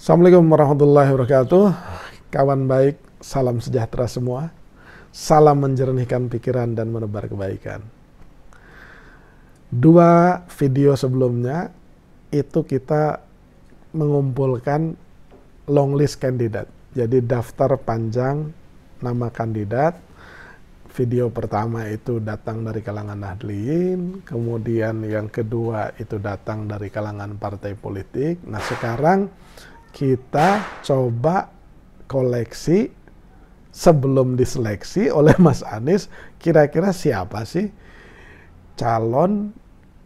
Assalamualaikum warahmatullahi wabarakatuh. Kawan baik, salam sejahtera semua. Salam menjernihkan pikiran dan menebar kebaikan. Dua video sebelumnya itu kita mengumpulkan long list kandidat. Jadi daftar panjang nama kandidat. Video pertama itu datang dari kalangan Nahdliyin, kemudian yang kedua itu datang dari kalangan partai politik. Nah, sekarang kita coba koleksi sebelum diseleksi oleh Mas Anies, kira-kira siapa sih calon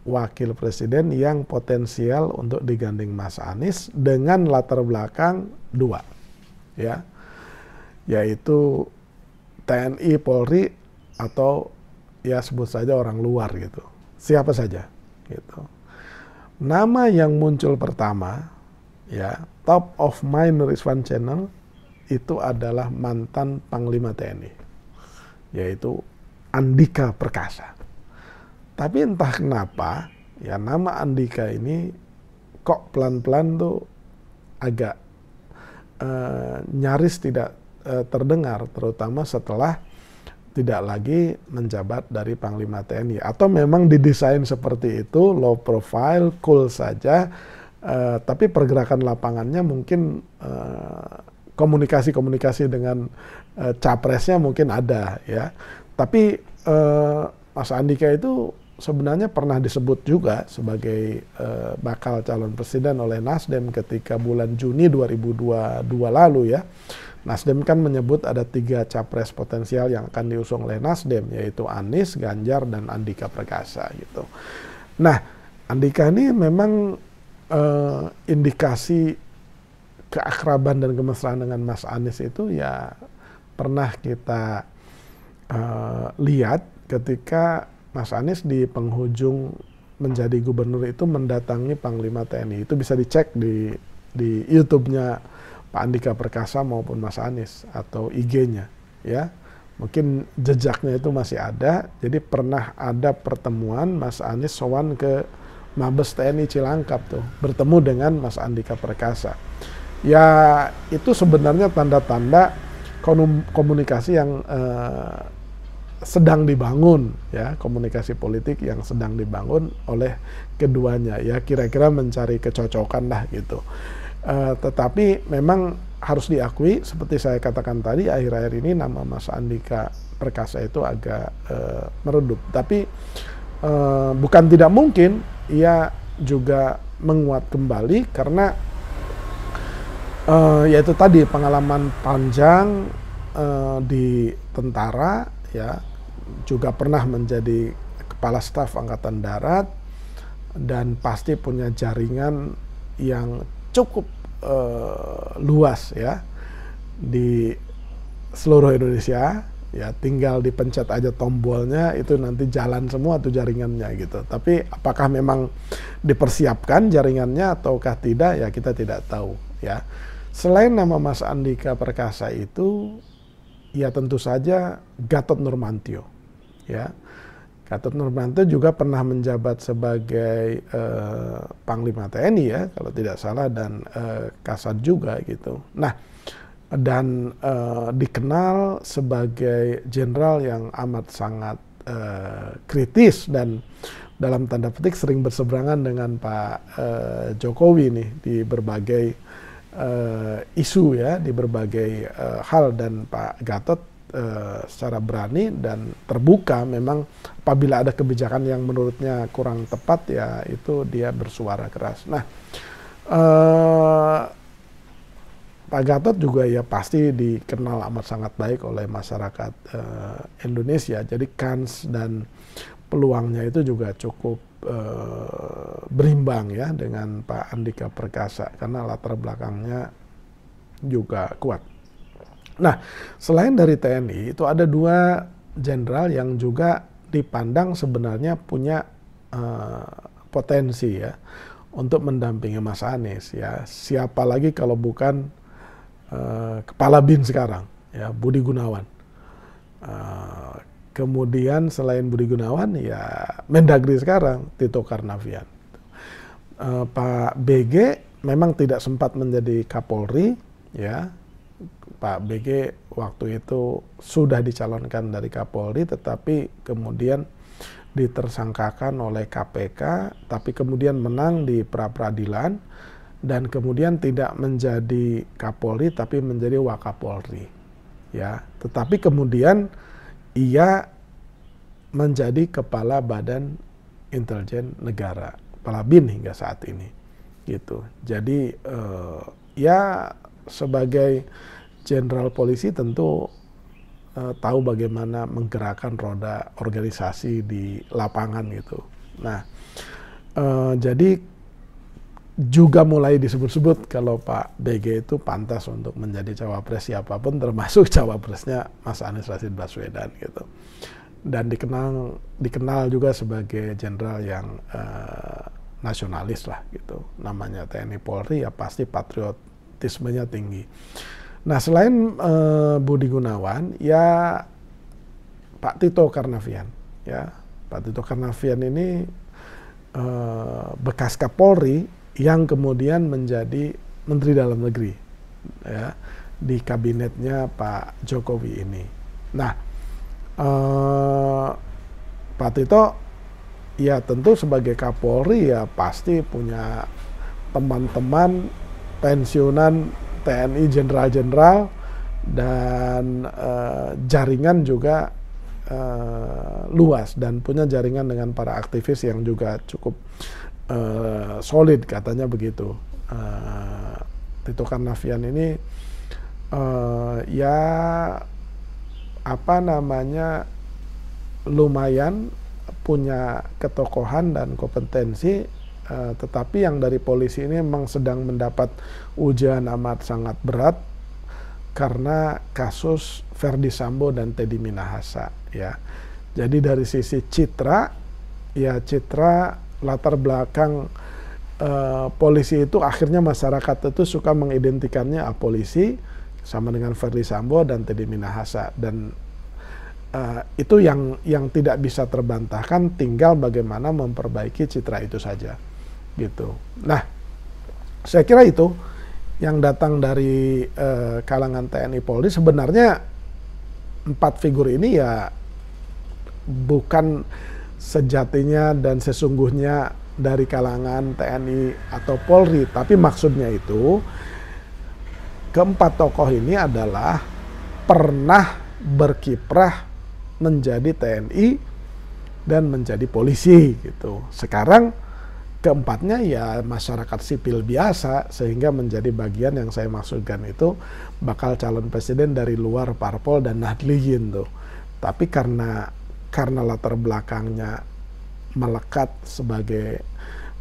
wakil presiden yang potensial untuk digandeng Mas Anies dengan latar belakang dua, ya, yaitu TNI, Polri, atau ya sebut saja orang luar gitu, siapa saja gitu. Nama yang muncul pertama, ya, top of mind Rizwan Channel itu adalah mantan Panglima TNI, yaitu Andika Perkasa. Tapi entah kenapa, ya nama Andika ini kok pelan-pelan tuh agak nyaris tidak terdengar, terutama setelah tidak lagi menjabat dari Panglima TNI. Atau memang didesain seperti itu, low profile, cool saja, tapi pergerakan lapangannya mungkin komunikasi-komunikasi dengan capresnya mungkin ada, ya. Tapi Mas Andika itu sebenarnya pernah disebut juga sebagai bakal calon presiden oleh Nasdem ketika bulan Juni 2022 lalu, ya. Nasdem kan menyebut ada 3 capres potensial yang akan diusung oleh Nasdem, yaitu Anies, Ganjar, dan Andika Perkasa gitu. Nah, Andika ini memang indikasi keakraban dan kemesraan dengan Mas Anies itu ya pernah kita lihat ketika Mas Anies di penghujung menjadi gubernur itu mendatangi Panglima TNI. Itu bisa dicek di YouTube-nya Pak Andika Perkasa maupun Mas Anies atau IG-nya, ya. Mungkin jejaknya itu masih ada. Jadi pernah ada pertemuan Mas Anies sowan ke Mabes TNI Cilangkap tuh, bertemu dengan Mas Andika Perkasa. Ya itu sebenarnya tanda-tanda komunikasi yang sedang dibangun, ya, komunikasi politik yang sedang dibangun oleh keduanya, ya, kira-kira mencari kecocokan lah gitu. Tetapi memang harus diakui, seperti saya katakan tadi, akhir-akhir ini nama Mas Andika Perkasa itu agak meredup. Tapi bukan tidak mungkin ia juga menguat kembali karena yaitu tadi pengalaman panjang di tentara, ya, juga pernah menjadi kepala staf Angkatan Darat dan pasti punya jaringan yang cukup luas, ya, di seluruh Indonesia, ya, tinggal dipencet aja tombolnya itu nanti jalan semua tuh jaringannya gitu. Tapi apakah memang dipersiapkan jaringannya ataukah tidak, ya kita tidak tahu, ya. Selain nama Mas Andika Perkasa itu, ya tentu saja Gatot Nurmantio, ya. Gatot Nurmantio juga pernah menjabat sebagai Panglima TNI, ya, kalau tidak salah, dan Kasat juga gitu. Nah, dan dikenal sebagai jenderal yang amat sangat kritis dan dalam tanda petik sering berseberangan dengan Pak Jokowi nih di berbagai isu, ya, di berbagai hal, dan Pak Gatot secara berani dan terbuka memang apabila ada kebijakan yang menurutnya kurang tepat, ya itu dia bersuara keras. Nah, Pak Gatot juga ya pasti dikenal amat sangat baik oleh masyarakat Indonesia. Jadi kans dan peluangnya itu juga cukup berimbang, ya, dengan Pak Andika Perkasa karena latar belakangnya juga kuat. Nah, selain dari TNI itu ada 2 jenderal yang juga dipandang sebenarnya punya potensi, ya, untuk mendampingi Mas Anies, ya. Siapa lagi kalau bukan Kepala BIN sekarang, ya, Budi Gunawan. Kemudian selain Budi Gunawan, ya Mendagri sekarang Tito Karnavian. Pak BG memang tidak sempat menjadi Kapolri, ya. Pak BG waktu itu sudah dicalonkan dari Kapolri, tetapi kemudian ditersangkakan oleh KPK, tapi kemudian menang di pra-peradilan, dan kemudian tidak menjadi Kapolri, tapi menjadi Wakapolri. Ya, tetapi kemudian ia menjadi Kepala Badan Intelijen Negara, Kepala BIN hingga saat ini, gitu. Jadi ya sebagai jenderal polisi tentu tahu bagaimana menggerakkan roda organisasi di lapangan gitu. Nah, jadi juga mulai disebut-sebut kalau Pak BG itu pantas untuk menjadi cawapres siapapun, termasuk cawapresnya Mas Anies Rashid Baswedan gitu. Dan dikenal juga sebagai jenderal yang nasionalis lah gitu. Namanya TNI Polri ya pasti patriotismenya tinggi. Nah, selain Budi Gunawan, ya Pak Tito Karnavian, ya Pak Tito Karnavian ini bekas Kapolri yang kemudian menjadi Menteri Dalam Negeri, ya, di kabinetnya Pak Jokowi ini. Nah, Pak Tito ya tentu sebagai Kapolri ya pasti punya teman-teman pensiunan TNI jenderal-jenderal, dan jaringan juga luas, dan punya jaringan dengan para aktivis yang juga cukup solid katanya begitu. Tito Karnavian ini ya apa namanya lumayan punya ketokohan dan kompetensi, tetapi yang dari polisi ini memang sedang mendapat ujian amat sangat berat karena kasus Verdi Sambo dan Teddy Minahasa, ya. Jadi dari sisi citra, ya citra latar belakang polisi itu akhirnya masyarakat itu suka mengidentikannya polisi sama dengan Verdi Sambo dan Teddy Minahasa, dan itu yang tidak bisa terbantahkan, tinggal bagaimana memperbaiki citra itu saja, gitu. Nah, saya kira itu yang datang dari kalangan TNI Polri. Sebenarnya 4 figur ini ya bukan sejatinya dan sesungguhnya dari kalangan TNI atau Polri, tapi maksudnya itu keempat tokoh ini adalah pernah berkiprah menjadi TNI dan menjadi polisi gitu. Sekarang keempatnya ya masyarakat sipil biasa, sehingga menjadi bagian yang saya maksudkan itu bakal calon presiden dari luar parpol dan nahdliyin tuh. Tapi karena latar belakangnya melekat sebagai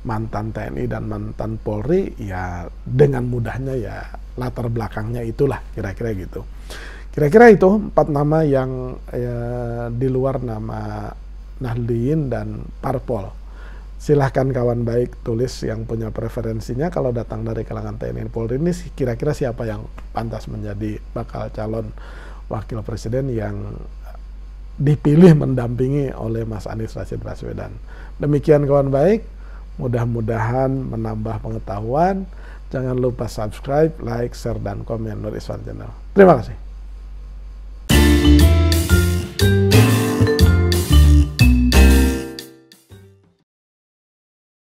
mantan TNI dan mantan Polri, ya dengan mudahnya ya latar belakangnya itulah, kira-kira gitu. Kira-kira itu 4 nama yang di luar nama nahdliyin dan parpol. Silahkan kawan baik tulis yang punya preferensinya, kalau datang dari kalangan TNI Polri ini kira-kira siapa yang pantas menjadi bakal calon wakil presiden yang dipilih mendampingi oleh Mas Anies Rashid Baswedan. Demikian kawan baik, mudah-mudahan menambah pengetahuan. Jangan lupa subscribe, like, share, dan komen Nur Iswan Channel. Terima kasih.